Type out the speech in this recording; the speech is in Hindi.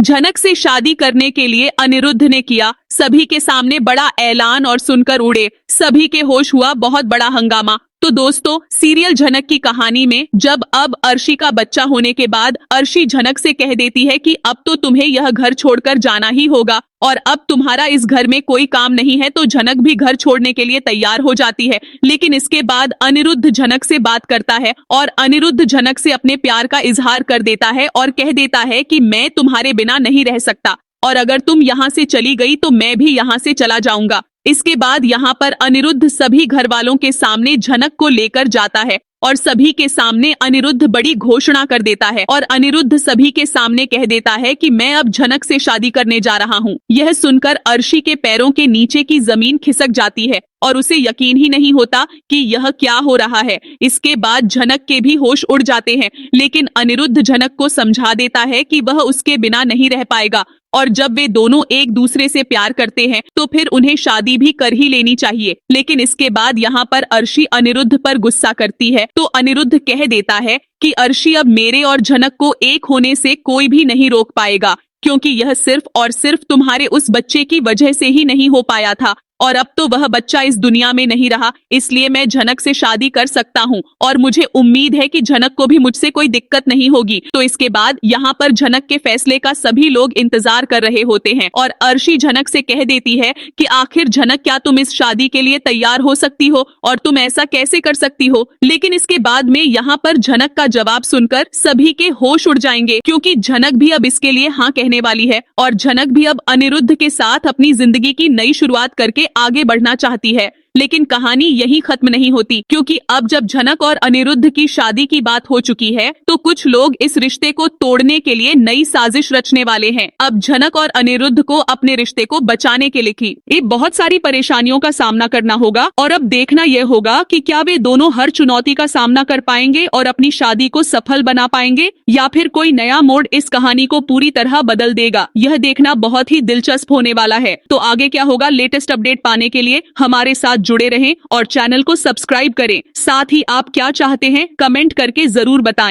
झनक से शादी करने के लिए अनिरुद्ध ने किया सभी के सामने बड़ा ऐलान और सुनकर उड़े सभी के होश हुआ बहुत बड़ा हंगामा। तो दोस्तों, सीरियल झनक की कहानी में जब अब अर्शी का बच्चा होने के बाद अर्शी झनक से कह देती है कि अब तो तुम्हें यह घर छोड़कर जाना ही होगा और अब तुम्हारा इस घर में कोई काम नहीं है, तो झनक भी घर छोड़ने के लिए तैयार हो जाती है। लेकिन इसके बाद अनिरुद्ध झनक से बात करता है और अनिरुद्ध झनक से अपने प्यार का इजहार कर देता है और कह देता है कि मैं तुम्हारे बिना नहीं रह सकता और अगर तुम यहाँ से चली गई तो मैं भी यहाँ से चला जाऊंगा। इसके बाद यहाँ पर अनिरुद्ध सभी घर वालों के सामने झनक को लेकर जाता है और सभी के सामने अनिरुद्ध बड़ी घोषणा कर देता है और अनिरुद्ध सभी के सामने कह देता है कि मैं अब झनक से शादी करने जा रहा हूँ। यह सुनकर अर्शी के पैरों के नीचे की जमीन खिसक जाती है और उसे यकीन ही नहीं होता कि यह क्या हो रहा है। इसके बाद झनक के भी होश उड़ जाते हैं, लेकिन अनिरुद्ध झनक को समझा देता है कि वह उसके बिना नहीं रह पाएगा और जब वे दोनों एक दूसरे से प्यार करते हैं तो फिर उन्हें शादी भी कर ही लेनी चाहिए। लेकिन इसके बाद यहाँ पर अर्शी अनिरुद्ध पर गुस्सा करती है तो अनिरुद्ध कह देता है कि अर्शी, अब मेरे और झनक को एक होने से कोई भी नहीं रोक पाएगा, क्योंकि यह सिर्फ और सिर्फ तुम्हारे उस बच्चे की वजह से ही नहीं हो पाया था और अब तो वह बच्चा इस दुनिया में नहीं रहा, इसलिए मैं झनक से शादी कर सकता हूँ और मुझे उम्मीद है कि झनक को भी मुझसे कोई दिक्कत नहीं होगी। तो इसके बाद यहाँ पर झनक के फैसले का सभी लोग इंतजार कर रहे होते हैं और अर्शी झनक से कह देती है कि आखिर झनक, क्या तुम इस शादी के लिए तैयार हो सकती हो और तुम ऐसा कैसे कर सकती हो। लेकिन इसके बाद में यहाँ पर झनक का जवाब सुनकर सभी के होश उड़ जाएंगे, क्योंकि झनक भी अब इसके लिए हाँ कहने वाली है और झनक भी अब अनिरुद्ध के साथ अपनी जिंदगी की नई शुरुआत करके आगे बढ़ना चाहती है। लेकिन कहानी यहीं खत्म नहीं होती, क्योंकि अब जब झनक और अनिरुद्ध की शादी की बात हो चुकी है तो कुछ लोग इस रिश्ते को तोड़ने के लिए नई साजिश रचने वाले हैं। अब झनक और अनिरुद्ध को अपने रिश्ते को बचाने के लिए बहुत सारी परेशानियों का सामना करना होगा और अब देखना यह होगा कि क्या वे दोनों हर चुनौती का सामना कर पाएंगे और अपनी शादी को सफल बना पाएंगे या फिर कोई नया मोड़ इस कहानी को पूरी तरह बदल देगा। यह देखना बहुत ही दिलचस्प होने वाला है। तो आगे क्या होगा, लेटेस्ट अपडेट पाने के लिए हमारे साथ जुड़े रहें और चैनल को सब्सक्राइब करें। साथ ही आप क्या चाहते हैं कमेंट करके जरूर बताएं।